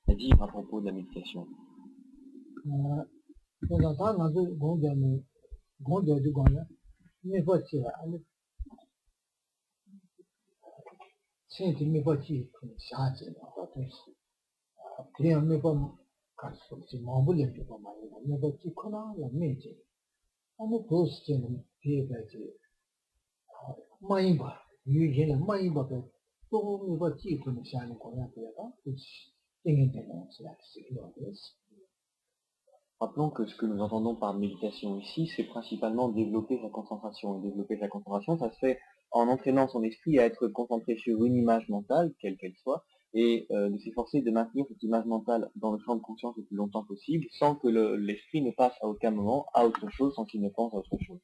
à dire à propos de la méditation? Rappelons que ce que nous entendons par méditation ici, c'est principalement développer sa concentration. Et développer sa concentration, ça se fait en entraînant son esprit à être concentré sur une image mentale, quelle qu'elle soit, et de s'efforcer de maintenir cette image mentale dans le champ de conscience le plus longtemps possible, sans que l'esprit ne passe à aucun moment à autre chose, sans qu'il ne pense à autre chose.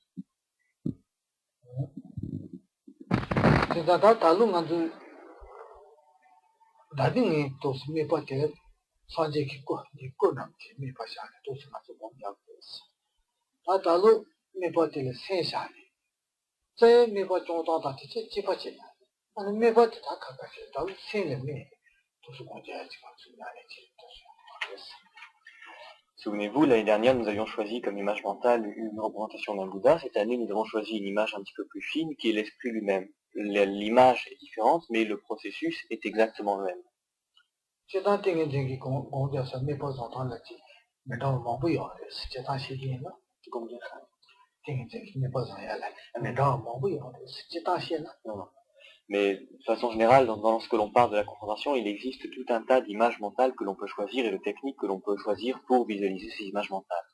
Souvenez-vous, l'année dernière, nous avions choisi comme image mentale une représentation d'un Bouddha. Cette année, nous avons choisi une image un petit peu plus fine, qui est l'esprit lui-même. L'image est différente, mais le processus est exactement le même. Non. Mais de façon générale, lorsque l'on parle de la concentration, il existe tout un tas d'images mentales que l'on peut choisir et de techniques que l'on peut choisir pour visualiser ces images mentales.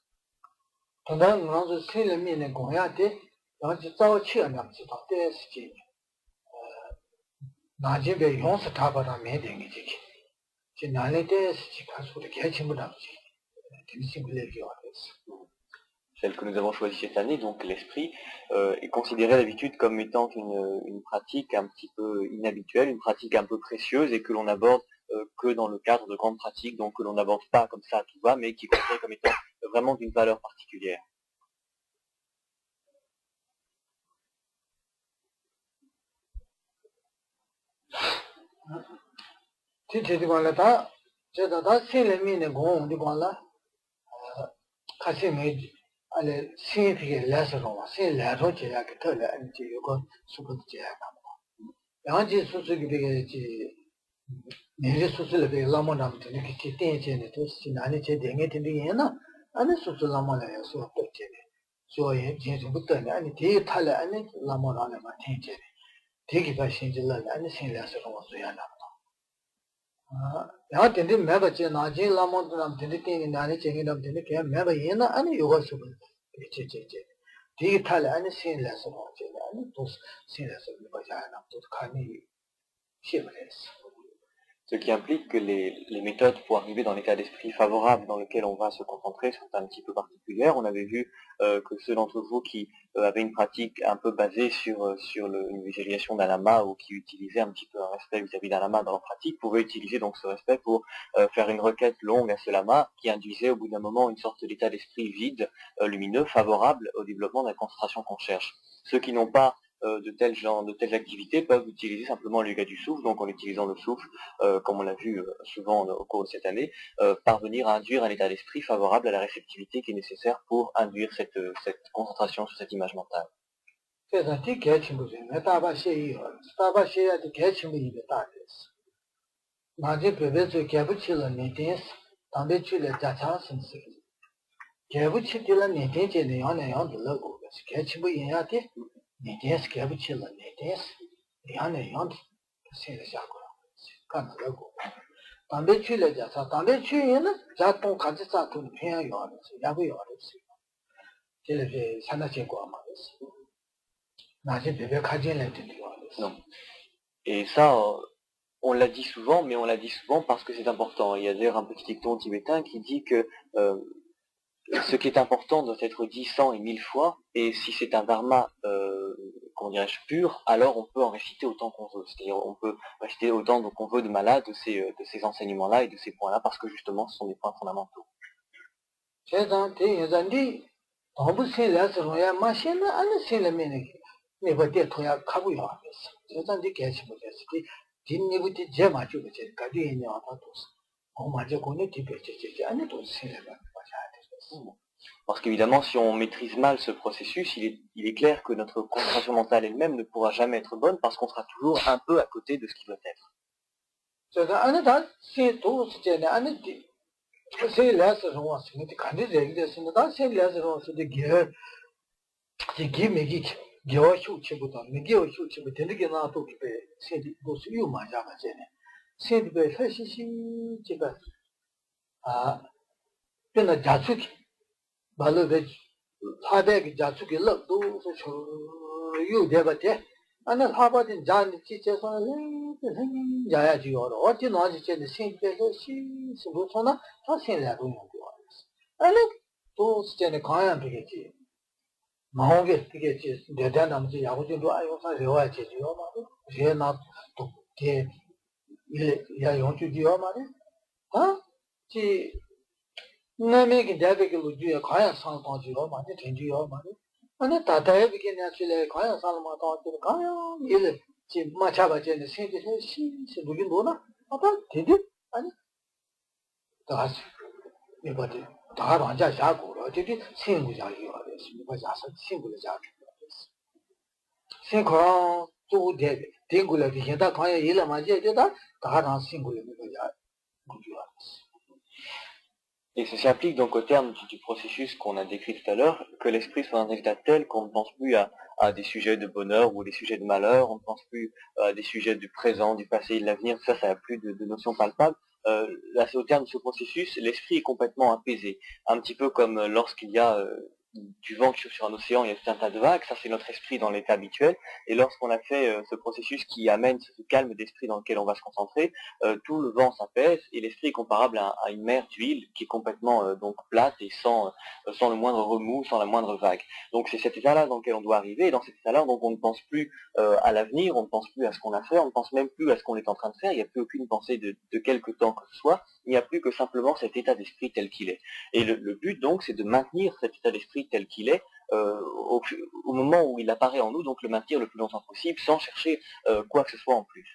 Celle que nous avons choisie cette année, donc l'esprit, est considérée d'habitude comme étant une pratique un petit peu inhabituelle, une pratique un peu précieuse et que l'on aborde que dans le cadre de grandes pratiques, donc que l'on n'aborde pas comme ça à tout va, mais qui est considérée comme étant vraiment d'une valeur particulière. Ce qui implique que les méthodes pour arriver dans l'état d'esprit favorable dans lequel on va se concentrer sont un petit peu particulières. On avait vu que ceux d'entre vous qui avaient une pratique un peu basée sur une visualisation d'un lama ou qui utilisaient un petit peu un respect vis-à-vis d'un lama dans leur pratique pouvaient utiliser donc ce respect pour faire une requête longue à ce lama qui induisait au bout d'un moment une sorte d'état d'esprit vide, lumineux, favorable au développement de la concentration qu'on cherche. Ceux qui n'ont pas de telles activités peuvent utiliser simplement le yoga du souffle, donc en utilisant le souffle, comme on l'a vu souvent au cours de cette année, parvenir à induire un état d'esprit favorable à la réceptivité qui est nécessaire pour induire cette concentration sur cette image mentale. Non. Et ça, on l'a dit souvent, mais on l'a dit souvent parce que c'est important. Il y a d'ailleurs un petit dicton tibétain qui dit que ce qui est important doit être dit 100 et 1000 fois, et si c'est un dharma, comment dirais-je, pur, alors on peut en réciter autant qu'on veut. C'est-à-dire on peut réciter autant qu'on veut de malade de ces enseignements-là et de ces points-là, parce que justement ce sont des points fondamentaux. Parce qu'évidemment, si on maîtrise mal ce processus, il est clair que notre concentration mentale elle-même ne pourra jamais être bonne parce qu'on sera toujours un peu à côté de ce qui doit être. Et ceci implique donc au terme du processus qu'on a décrit tout à l'heure, que l'esprit soit dans un état tel qu'on ne pense plus à des sujets de bonheur ou des sujets de malheur, on ne pense plus à des sujets du présent, du passé et de l'avenir, ça n'a plus de notion palpable. Là, c'est au terme de ce processus, l'esprit est complètement apaisé. Un petit peu comme lorsqu'il y a du vent qui sur un océan, il y a tout un tas de vagues, ça c'est notre esprit dans l'état habituel, et lorsqu'on a fait ce processus qui amène ce calme d'esprit dans lequel on va se concentrer, tout le vent s'apaise, et l'esprit est comparable à une mer d'huile qui est complètement donc plate et sans le moindre remous, sans la moindre vague. Donc c'est cet état-là dans lequel on doit arriver, et dans cet état-là, donc on ne pense plus à l'avenir, on ne pense plus à ce qu'on a fait, on ne pense même plus à ce qu'on est en train de faire, il n'y a plus aucune pensée de quelque temps que ce soit, il n'y a plus que simplement cet état d'esprit tel qu'il est. Et le but donc, c'est de maintenir cet état d'esprit tel qu'il est au moment où il apparaît en nous, donc le maintenir le plus longtemps possible sans chercher quoi que ce soit en plus.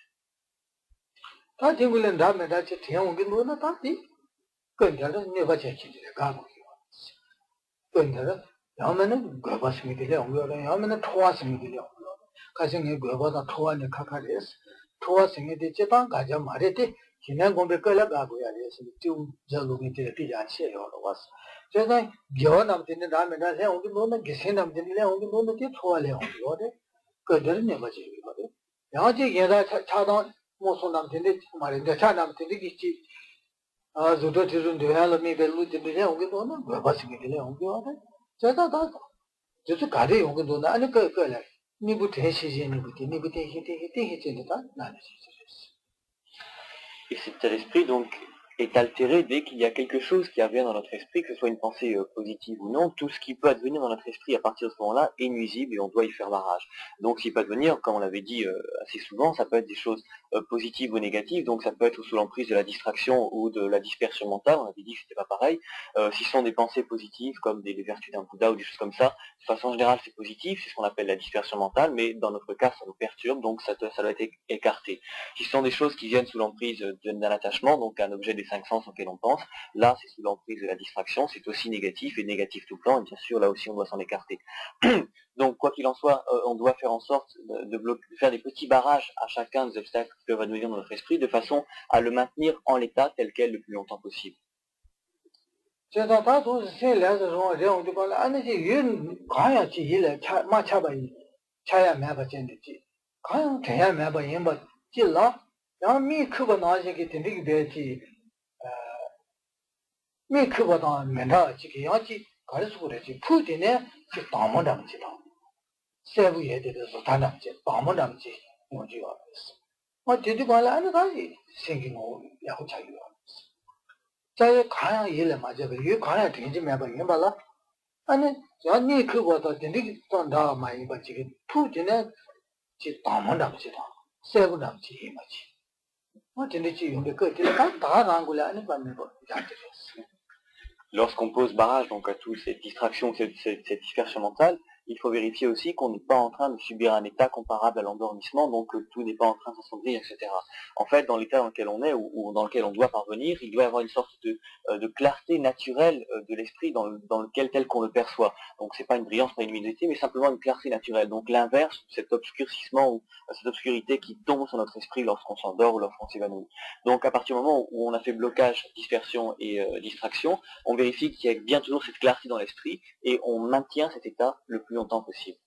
Et cet état d'esprit, donc, est altéré dès qu'il y a quelque chose qui revient dans notre esprit, que ce soit une pensée positive ou non. Tout ce qui peut advenir dans notre esprit à partir de ce moment-là est nuisible et on doit y faire barrage. Donc, ce qui peut advenir, comme on l'avait dit assez souvent, ça peut être des choses positives ou négatives. Donc, ça peut être sous l'emprise de la distraction ou de la dispersion mentale. On avait dit que c'était pas pareil. Si ce sont des pensées positives, comme des vertus d'un Bouddha ou des choses comme ça, de façon générale, c'est positif. C'est ce qu'on appelle la dispersion mentale, mais dans notre cas, ça nous perturbe, donc ça doit être écarté. Si ce sont des choses qui viennent sous l'emprise d'un attachement, donc un objet des cinq sens auquel on pense, là c'est sous l'emprise de la distraction, c'est aussi négatif et négatif tout le temps, et bien sûr là aussi on doit s'en écarter. Donc quoi qu'il en soit, on doit faire en sorte de faire des petits barrages à chacun des obstacles qui peuvent advenir dans notre esprit, de façon à le maintenir en l'état tel quel le plus longtemps possible. Lorsqu'on pose barrage donc à toute cette distraction, cette dispersion mentale, il faut vérifier aussi qu'on n'est pas en train de subir un état comparable à l'endormissement, donc que tout n'est pas en train de s'assombrir, etc. En fait, dans l'état dans lequel on est ou dans lequel on doit parvenir, il doit y avoir une sorte de clarté naturelle de l'esprit dans lequel tel qu'on le perçoit. Donc c'est pas une brillance, pas une luminosité, mais simplement une clarté naturelle. Donc l'inverse, cet obscurcissement ou cette obscurité qui tombe sur notre esprit lorsqu'on s'endort ou lorsqu'on s'évanouit. Donc à partir du moment où on a fait blocage, dispersion et distraction, on vérifie qu'il y a bien toujours cette clarté dans l'esprit et on maintient cet état le plus longtemps possible.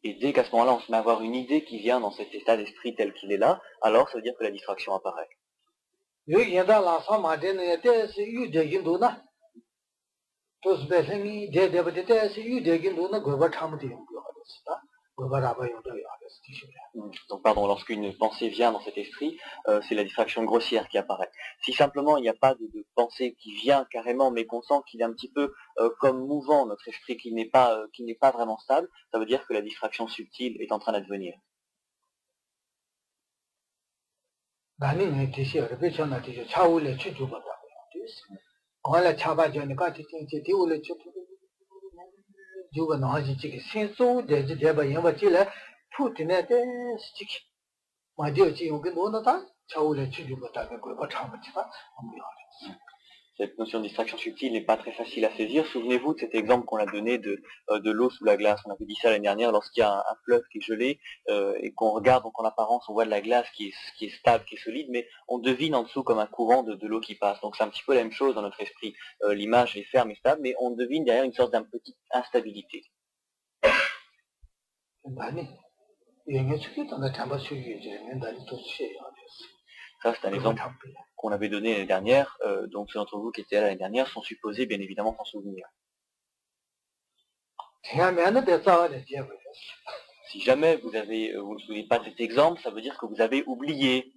Et dès qu'à ce moment-là, on se met à avoir une idée qui vient dans cet état d'esprit tel qu'il est là, alors ça veut dire que la distraction apparaît. Donc pardon, lorsqu'une pensée vient dans cet esprit, c'est la distraction grossière qui apparaît. Si simplement il n'y a pas de pensée qui vient carrément, mais qu'on sent qu'il est un petit peu comme mouvant notre esprit, qui n'est pas vraiment stable, ça veut dire que la distraction subtile est en train d'advenir. Cette notion de distraction subtile n'est pas très facile à saisir. Souvenez-vous de cet exemple qu'on a donné de l'eau sous la glace. On avait dit ça l'année dernière, lorsqu'il y a un fleuve qui est gelé et qu'on regarde, donc en apparence on voit de la glace qui est stable, qui est solide, mais on devine en dessous comme un courant de l'eau qui passe. Donc c'est un petit peu la même chose dans notre esprit. L'image est ferme et stable, mais on devine derrière une sorte d'un petite instabilité. Ça, c'est un exemple qu'on avait donné l'année dernière, donc ceux d'entre vous qui étaient là l'année dernière sont supposés bien évidemment s'en souvenir. Si jamais vous ne vous souvenez pas de cet exemple, ça veut dire que vous avez oublié.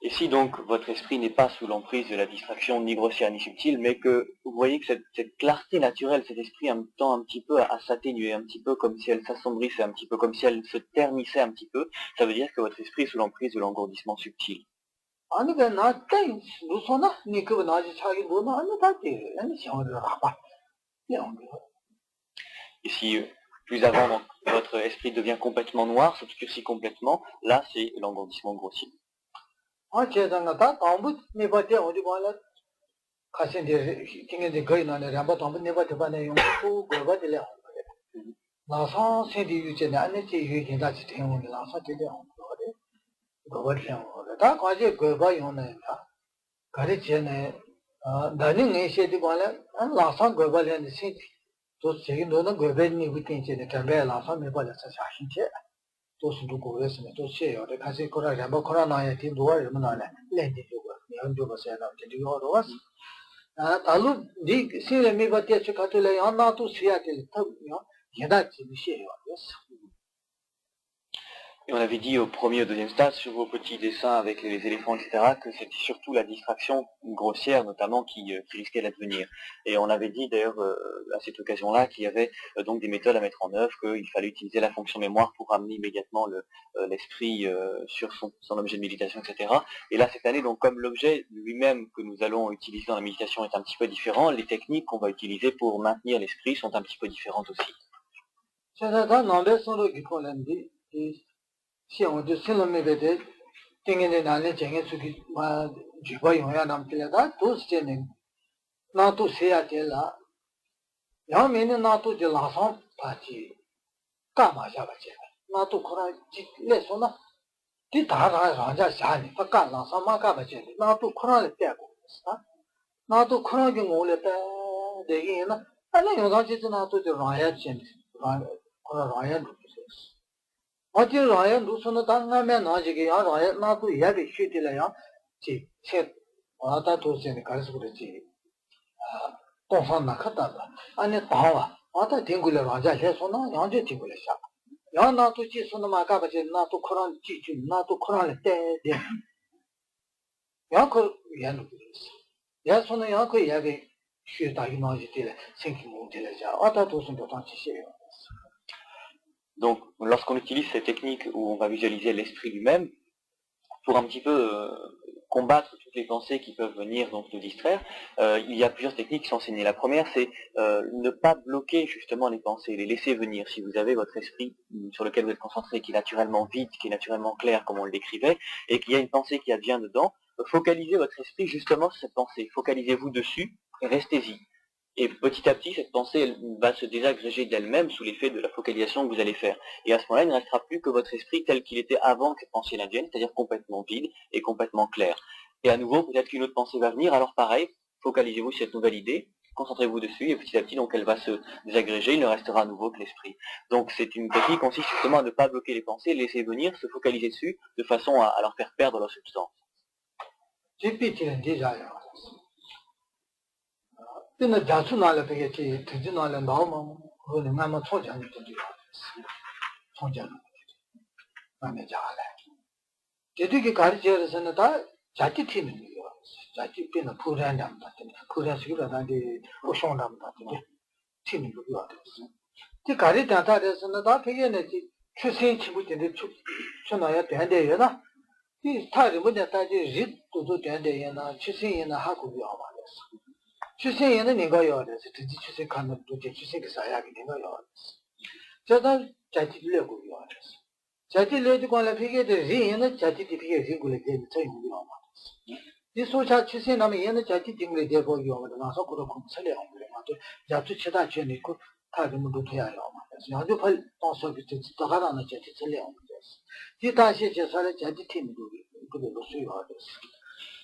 Et si donc votre esprit n'est pas sous l'emprise de la distraction ni grossière ni subtile, mais que vous voyez que cette clarté naturelle, cet esprit tend un petit peu à s'atténuer, un petit peu comme si elle s'assombrissait, un petit peu comme si elle se ternissait un petit peu, ça veut dire que votre esprit est sous l'emprise de l'engourdissement subtil. Et si plus avant donc, votre esprit devient complètement noir, s'obscurcit complètement, là c'est l'engourdissement grossier. Et on avait dit au premier et au deuxième stade, sur vos petits dessins avec les éléphants, etc., que c'était surtout la distraction grossière, notamment, qui risquait d'advenir. Et on avait dit d'ailleurs à cette occasion-là qu'il y avait donc des méthodes à mettre en œuvre, qu'il fallait utiliser la fonction mémoire pour ramener immédiatement l'esprit sur son objet de méditation, etc. Et là, cette année, donc comme l'objet lui-même que nous allons utiliser dans la méditation est un petit peu différent, les techniques qu'on va utiliser pour maintenir l'esprit sont un petit peu différentes aussi. 어디 라야 누선의 당하면 나지게 야 라야 나도 예비 쉬들어야 지체 와다 도시에 가서 그렇지 동산나 갔다 아니 봐와 와다 댕굴려 라자 해서나 양제 댕굴려 샤 야 나도 지선의 마가버지 나도 코란 지주 나도 코란에 때데 야그 얘는 그랬어 야 손에 야그 예비 쉬다 이 나지들 생기 못 되려자 와다 도선도 당치 쉬요 Donc, lorsqu'on utilise cette technique où on va visualiser l'esprit lui-même, pour un petit peu combattre toutes les pensées qui peuvent venir donc nous distraire, il y a plusieurs techniques qui sont enseignées. La première, c'est ne pas bloquer justement les pensées, les laisser venir. Si vous avez votre esprit sur lequel vous êtes concentré, qui est naturellement vide, qui est naturellement clair, comme on le décrivait, et qu'il y a une pensée qui advient dedans, focalisez votre esprit justement sur cette pensée. Focalisez-vous dessus et restez-y. Et petit à petit, cette pensée elle va se désagréger d'elle-même sous l'effet de la focalisation que vous allez faire. Et à ce moment-là, il ne restera plus que votre esprit tel qu'il était avant que cette pensée n'advienne, c'est-à-dire complètement vide et complètement clair. Et à nouveau, peut-être qu'une autre pensée va venir, alors pareil, focalisez-vous sur cette nouvelle idée, concentrez-vous dessus, et petit à petit, donc elle va se désagréger, il ne restera à nouveau que l'esprit. Donc c'est une technique qui consiste justement à ne pas bloquer les pensées, laisser venir, se focaliser dessus, de façon à leur faire perdre leur substance. 근데 자수나를 되게 되지나를 나오면 그거는 아마 초장이 되죠. 초장. 마음에 잘해. 제대로 가르쳐서는 다 자기 팀이 돼요. 자기 때는 부란담 같은 부란식으로 다지 오숑담 같은 팀이 그거 됐어. 그 가르쳐다서는 다 되게는 출생 친구들이 출나야 된대요나. 이 타를 뭐냐 다지 rit도 된대요나 출생이나 하고 요마랬어. 출생에는 내가 요래서 드지 출생 가는 도대 출생이 사야게 내가 요래서 저다 자티려고 요래서 자티려도 관련 피게들 리에는 자티티 피게 리고를 되는 저희 요마서 이 소차 출생하면 얘는 자티 딩을 되고 요마서 나서 그렇고 살려 그래가지고 자투 치다 전에 그 타르문도 돼야 요마서 아주 발 또서 비트 다가라는 자티 살려 그래서 이 다시 제사를 자티 팀도 그걸로 수요하듯이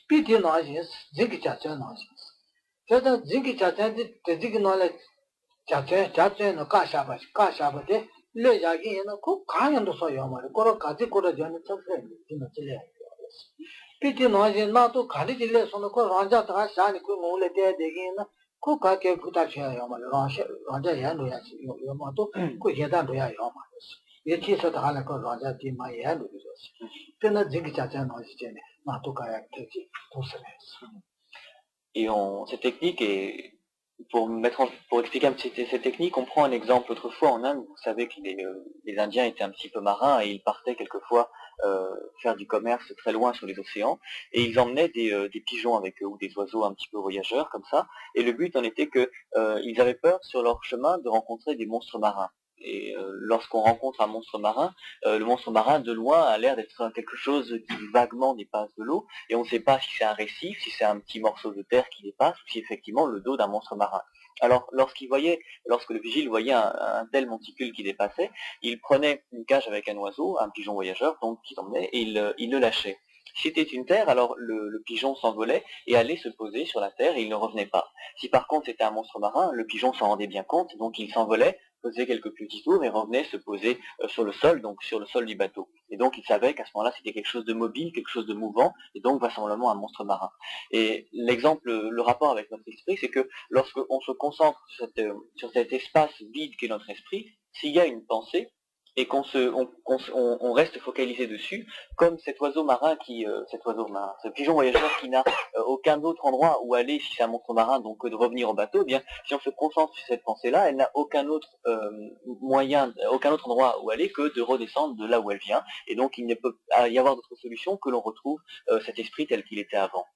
비디 나신 저기 자자 나신 저도 지기 자체한테 되지기 놀래 자체는 가샤바데 레자기는 그 강연도 써요 말이야. 그거 가지고 전에 접해 있는 질려. 피티 노지 나도 가리질래서는 그 완자 다 샤니 그 몰래 돼 되기는 그 가게 부탁해요 말이야. 완자 연로야지. 요마도 그 예단도야 요 말이야. 예치서 다 하는 그 완자 뒤만 예로 그랬어. 근데 지기 자체 노지 전에 나도 가야 되지. 도서에서. Et cette technique est, pour expliquer un petit cette technique, on prend un exemple autrefois en Inde. Vous savez que les Indiens étaient un petit peu marins et ils partaient quelquefois faire du commerce très loin sur les océans et ils emmenaient des pigeons avec eux ou des oiseaux un petit peu voyageurs comme ça. Et le but en était que ils avaient peur sur leur chemin de rencontrer des monstres marins. Et lorsqu'on rencontre un monstre marin, le monstre marin de loin a l'air d'être quelque chose qui vaguement dépasse de l'eau, et on ne sait pas si c'est un récif, si c'est un petit morceau de terre qui dépasse, ou si effectivement le dos d'un monstre marin. Alors lorsque le vigile voyait un tel monticule qui dépassait, il prenait une cage avec un oiseau, un pigeon voyageur, donc qui s'emmenait, et il le lâchait. Si c'était une terre, alors le pigeon s'envolait et allait se poser sur la terre et il ne revenait pas. Si par contre c'était un monstre marin, le pigeon s'en rendait bien compte, donc il s'envolait, faisait quelques petits tours et revenait se poser sur le sol, donc sur le sol du bateau. Et donc il savait qu'à ce moment-là c'était quelque chose de mobile, quelque chose de mouvant, et donc vraisemblablement un monstre marin. Et le rapport avec notre esprit, c'est que lorsqu'on se concentre sur cet espace vide qu'est notre esprit, s'il y a une pensée, et on reste focalisé dessus, comme cet oiseau marin ce pigeon voyageur qui n'a aucun autre endroit où aller si c'est un monstre marin, donc que de revenir au bateau, eh bien si on se concentre sur cette pensée-là, elle n'a aucun autre aucun autre endroit où aller que de redescendre de là où elle vient, et donc il ne peut y avoir d'autre solution que l'on retrouve cet esprit tel qu'il était avant.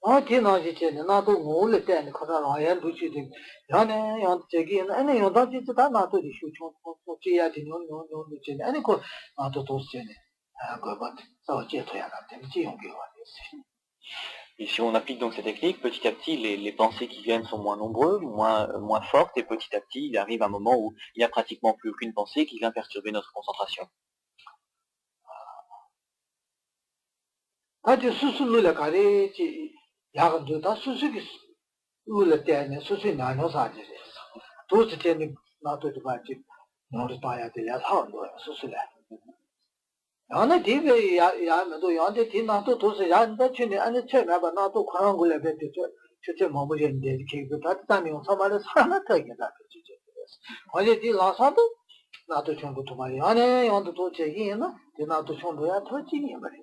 나도 몰래 때는 그런 아이를 두지도 연애 저기는 아니 연다지 다 나도 쇼총 소지야 되는 노노노지 아니 그 나도 도스제네 그거 저 제토야 같은 지용게 와있어. Et si on applique donc cette technique, petit à petit, les pensées qui viennent sont moins nombreuses, moins fortes, et petit à petit, il arrive un moment où il n'y a pratiquement plus aucune pensée qui vient perturber notre concentration. 야간도 다 수수기 울을 때는 수수 나눠서 하지. 도스 때는 나도 봐지. non de ta ya de ya sa lo su su le ya na di be ya me do ya de ti na to to se ya de chi ne an che na ba na to khang go le be de che mo bo yen de ke be ta ta ni sa ma le sa na ta ge da chi chi wa je di la sa to na to chong to ma ya ne ya to che yin na de na to chong do ya to chi ni ba le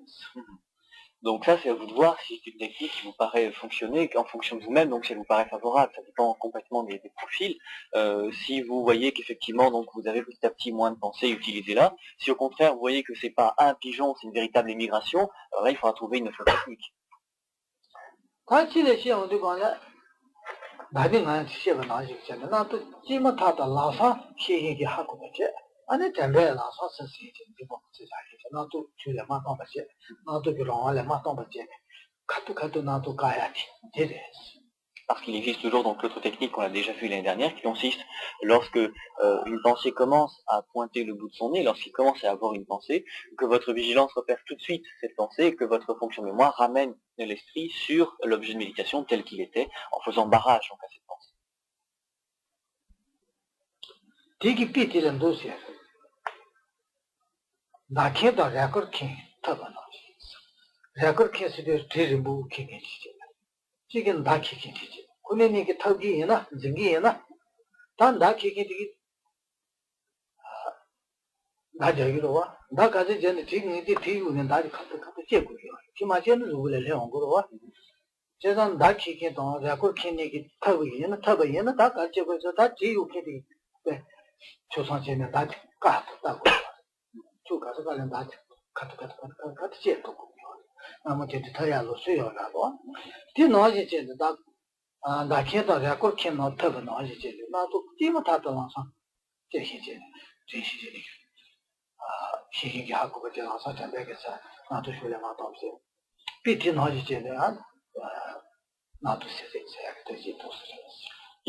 Donc ça, c'est à vous de voir si c'est une technique qui vous paraît fonctionner en fonction de vous-même, donc si elle vous paraît favorable, ça dépend complètement des profils. Si vous voyez qu'effectivement, donc vous avez petit à petit moins de pensées, utilisez-la. Si au contraire, vous voyez que c'est pas un pigeon, c'est une véritable émigration, alors là, il faudra trouver une autre technique. quand chi le chi on de kon le da de ngan chi ba na ji chen na to ji ma ta da la sa xie yin ge ha ko ba che ane ten be la sa se si ji de bo se ja ji na to chu le ma tong ba che na to ge rong le ma tong ba che ka to na to ka ya ti de Parce qu'il existe toujours donc l'autre technique qu'on a déjà vue l'année dernière, qui consiste lorsque une pensée commence à pointer le bout de son nez, lorsqu'il commence à avoir une pensée, que votre vigilance repère tout de suite cette pensée et que votre fonction mémoire ramène l'esprit sur l'objet de méditation tel qu'il était, en faisant barrage donc à cette pensée. Tiki piti len do se na ke da record kin ta ba na record kin se de te bu kin kin chi chi gen da ki kin chi ku ne ni ke ta gi na jing gi na tan da ki kin ti na ja gi ro wa da ka je ne ti ni ti yu ne da ka che ku yo chi ma che ne ru le le on ro wa je dan da ki kin do record kin ni ki ta gi na ta ba yin na da ka che ku so da ji yu ki ti be 초상 전에 다 까다고 주가 서가는 다 카트 제도 아무 데도 타야로 수요라고 뒤노지 제도 나 캐다 레코 캐노 터도 노지 제도 나도 뒤모 타도라서 제시제 제시제 시기게 하고 그제 와서 전백에서 나도 쉬려 마도 없어 비티 노지 제도 나도 세세 되지 도스를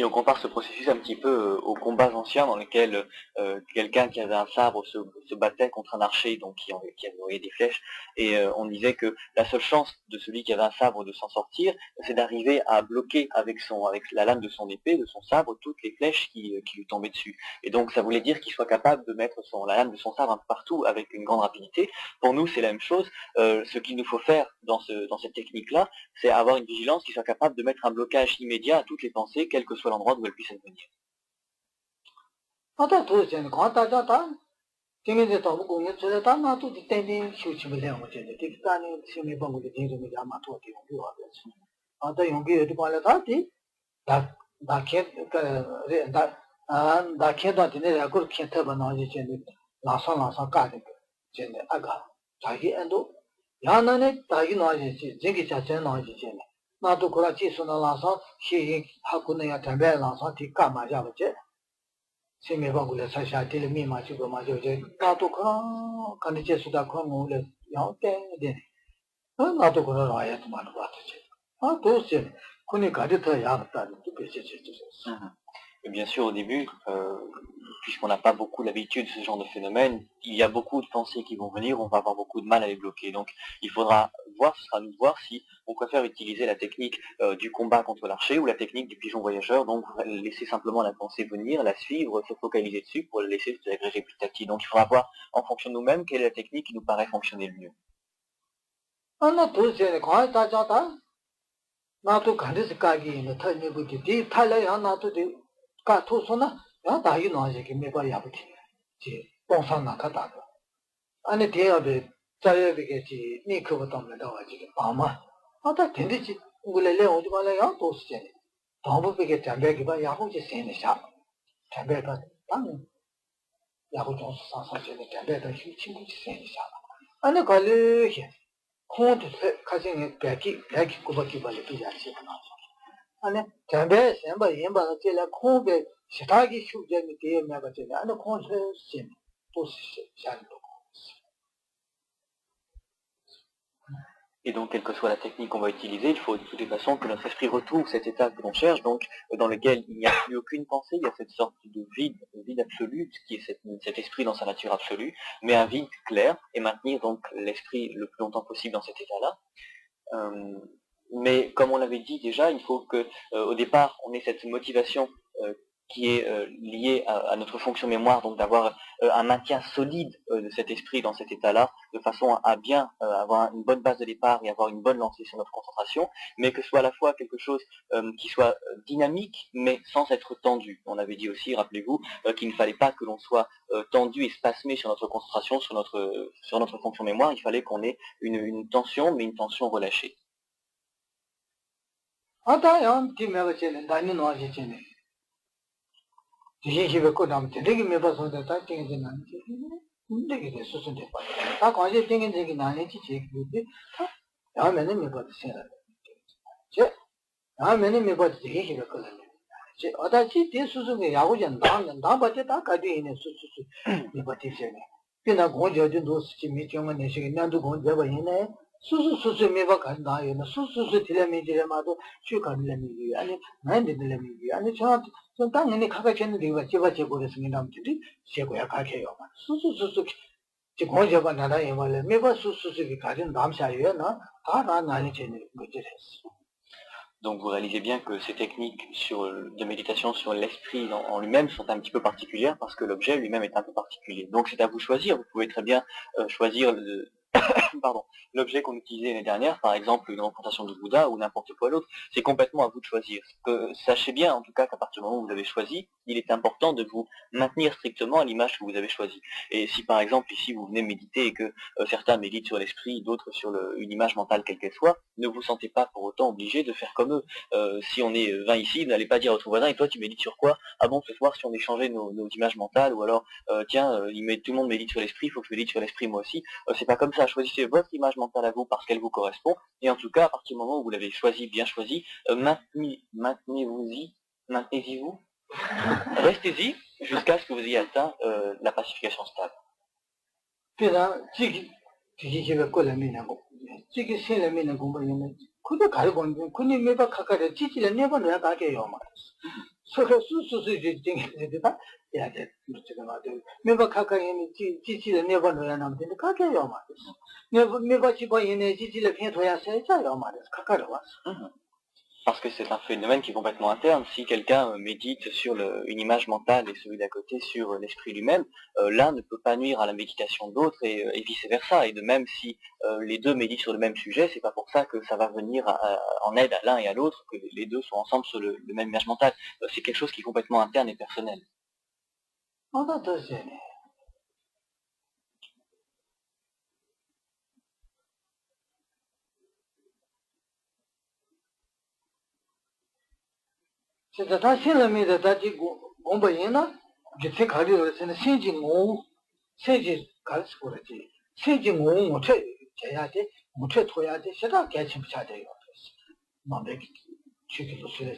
Et on compare ce processus un petit peu aux combats anciens dans lesquels quelqu'un qui avait un sabre se battait contre un archer donc qui avait envoyé des flèches et on disait que la seule chance de celui qui avait un sabre de s'en sortir, c'est d'arriver à bloquer avec la lame de son épée, de son sabre, toutes les flèches qui lui tombaient dessus. Et donc ça voulait dire qu'il soit capable de mettre la lame de son sabre un peu partout avec une grande rapidité. Pour nous, c'est la même chose. Ce qu'il nous faut faire dans cette technique-là, c'est avoir une vigilance qui soit capable de mettre un blocage immédiat à toutes les pensées, quel que soit l'endroit d'où elles puissent venir. 나도 그라 지수나 나서 시 하고는 야 담배 나서 뒤까 맞아 버제 생애 방구에 사샤 딜 미마 지고 맞아 제 나도 그라 간이 제수다 그거를 야때 나도 그라 아야 또 말로 봤지 아 도시 군이 가르쳐 야다 Et bien sûr, au début, puisqu'on n'a pas beaucoup l'habitude de ce genre de phénomène, il y a beaucoup de pensées qui vont venir, on va avoir beaucoup de mal à les bloquer. Donc il faudra voir, ce sera à nous de voir si on préfère utiliser la technique du combat contre l'archer ou la technique du pigeon voyageur, donc laisser simplement la pensée venir, la suivre, se focaliser dessus pour la laisser se agréger petit à petit. Donc il faudra voir en fonction de nous-mêmes quelle est la technique qui nous paraît fonctionner le mieux. 나도 간데스 까기는 타니 부디 디 탈래야 나도 디 까토소나 야 다이 나지게 메바 야부티 지 봉산나 가다가 아니 대야베 자야베게지 니 그거 때문에 나와지게 봐마 아다 된디지 우레레 어디 말이야 도스제 다부베게 잠베게 봐 야부지 세네샤 잠베가 땅 야부 좀 사사제네 잠베가 힘친구지 세네샤 아니 갈레히 콘트 가정에 배기 고박기 발이 비자치 아니 담배 샘바 임바 제라 콘베 시타기 슈제니 게메가 제라 아니 콘트 심 도시 샤도 Et donc, quelle que soit la technique qu'on va utiliser, il faut de toutes les façons que notre esprit retrouve cet état que l'on cherche, donc dans lequel il n'y a plus aucune pensée, il y a cette sorte de vide absolu, qui est cet esprit dans sa nature absolue, mais un vide clair, et maintenir donc l'esprit le plus longtemps possible dans cet état-là. Mais comme on l'avait dit déjà, il faut que au départ, on ait cette motivation qui est lié à notre fonction mémoire, donc d'avoir un maintien solide de cet esprit dans cet état-là, de façon à bien avoir une bonne base de départ et avoir une bonne lancée sur notre concentration, mais que ce soit à la fois quelque chose qui soit dynamique, mais sans être tendu. On avait dit aussi, rappelez-vous, qu'il ne fallait pas que l'on soit tendu et spasmé sur notre concentration, sur notre fonction mémoire. Il fallait qu'on ait une tension, mais une tension relâchée. 지시집에 꺼나면 되게 매봐서도 다 땡기진 않지. 되게 수순돼 봐. 다 관계 땡긴적이 나는지 제기지. 다음에는 매봐도 생각. 제 다음에는 매봐도 되게 집에 꺼나면. 제 어다지 대수순에 야구전 나면 나밖에 다 가지고 있는 수수수 매봐도 생각. 그나 공저도 노스지 미정은 내시게 난도 공저가 있네. 수수수 매봐 간다요. 수수수 딜레미지라마도 슈가딜레미지 아니 난딜레미지 아니 저 당연히 가가지는 내가 집어버렸으면 남들이 제고야 가게요. 수수수수 지 공저가 나라에 말래 매봐 수수수기 가진 남사예요. 다 나니 제네 거지랬어. Donc vous réalisez bien que ces techniques de méditation sur l'esprit en lui-même sont un petit peu particulières parce que l'objet lui-même est un peu particulier. Donc c'est à vous de choisir. Vous pouvez très bien choisir l'objet qu'on utilisait l'année dernière, par exemple une représentation de Bouddha ou n'importe quoi d'autre. C'est complètement à vous de choisir. Sachez bien en tout cas qu'à partir du moment où vous avez choisi, il est important de vous maintenir strictement à l'image que vous avez choisie. Et si par exemple ici vous venez méditer et que certains méditent sur l'esprit, d'autres sur une image mentale quelle qu'elle soit, ne vous sentez pas pour autant obligé de faire comme eux. Si on est 20 ici, n'allez pas dire à votre voisin, et toi tu médites sur quoi? Ah bon, fais voir si on échangeait nos images mentales, ou alors tiens, tout le monde médite sur l'esprit, il faut que je médite sur l'esprit moi aussi. C'est pas comme ça. Choisissez votre image mentale à vous parce qu'elle vous correspond, et en tout cas à partir du moment où vous l'avez choisi, bien choisi, maintenez-y, restez-y jusqu'à ce que vous ayez atteint la pacification stable. Parce que c'est un phénomène qui est complètement interne. Si quelqu'un médite sur une image mentale et celui d'à côté sur l'esprit lui-même, l'un ne peut pas nuire à la méditation de l'autre et vice-versa. Et de même, si les deux méditent sur le même sujet, c'est pas pour ça que ça va venir en aide à l'un et à l'autre, que les deux sont ensemble sur le même image mentale. C'est quelque chose qui est complètement interne et personnel. C'est ça, c'est la mise à dit Gombayena, je sais qu'à dire, c'est le Sinjingo, Sinji Galscourati, Sinjingo, Monteyade, Montetoyade, c'est là qu'il y a un chade. Mambe, tu peux le faire,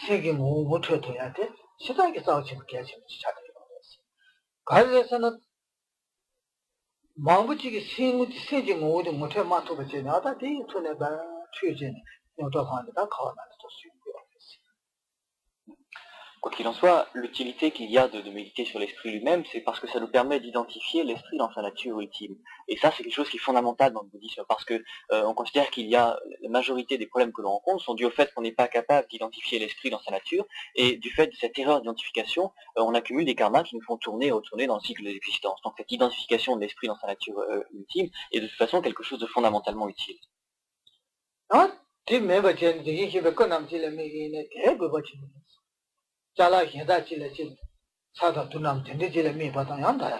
Sinjingo, Montetoyade, c'est là qu'il y a un chade. Galsana Mambuchi, Sinjingo, Montemato, Nada, they to never choose in your hand, that corner to see. Quoi qu'il en soit, l'utilité qu'il y a de méditer sur l'esprit lui-même, c'est parce que ça nous permet d'identifier l'esprit dans sa nature ultime. Et ça, c'est quelque chose qui est fondamental dans le bouddhisme, parce que on considère qu'il y a la majorité des problèmes que l'on rencontre sont dus au fait qu'on n'est pas capable d'identifier l'esprit dans sa nature, et du fait de cette erreur d'identification, on accumule des karmas qui nous font tourner et retourner dans le cycle de l'existence. Donc cette identification de l'esprit dans sa nature ultime est de toute façon quelque chose de fondamentalement utile. Jala Heda Chile Sada Tunam Tendile Mi Batayanda.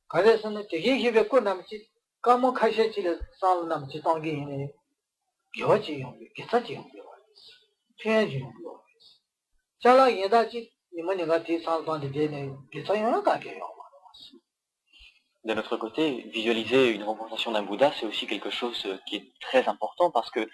Karesana Tiki Kunamchi, Kamo Kasha Chile Salanam Chitangi, Gyoji, Gisaji, Changi. Jala Heda Chit, Nimanigati Salvan de Dene, Gisayaka. De notre côté, visualiser une représentation d'un Bouddha, c'est aussi quelque chose qui est très important parce que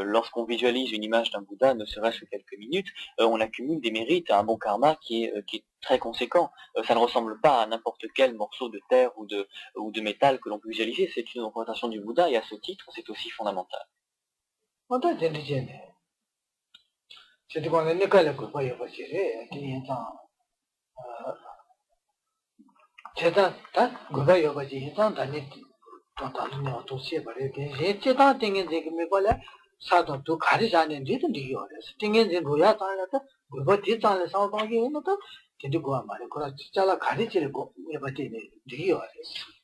lorsqu'on visualise une image d'un Bouddha, ne serait-ce que quelques minutes, on accumule des mérites, un bon karma qui est très conséquent. Ça ne ressemble pas à n'importe quel morceau de terre ou de métal que l'on peut visualiser, c'est une représentation du Bouddha et à ce titre, c'est aussi fondamental. 제가 딱 그거 여기지 일단 다니 또 도시에 버리게 제가 땡긴 지금 몇 번에 사도 또 가리자는 데도 리어서 땡긴 지 로야 다라다 그거 뒤장에 상방이 있는데 되게 고아 말이야. 그러나 진짜라 가리지를 고 해봤더니 되게 어려웠어.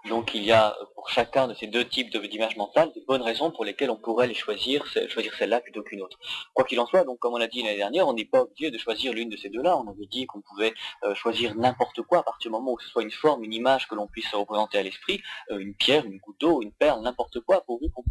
Donc il y a pour chacun de ces deux types d'images mentales des bonnes raisons pour lesquelles on pourrait les choisir celle-là plutôt qu'une autre. Quoi qu'il en soit, donc comme on l'a dit l'année dernière, on n'est pas obligé de choisir l'une de ces deux-là. On avait dit qu'on pouvait choisir n'importe quoi à partir du moment où ce soit une forme, une image que l'on puisse représenter à l'esprit, une pierre, une goutte d'eau, une perle, n'importe quoi, pourvu qu'on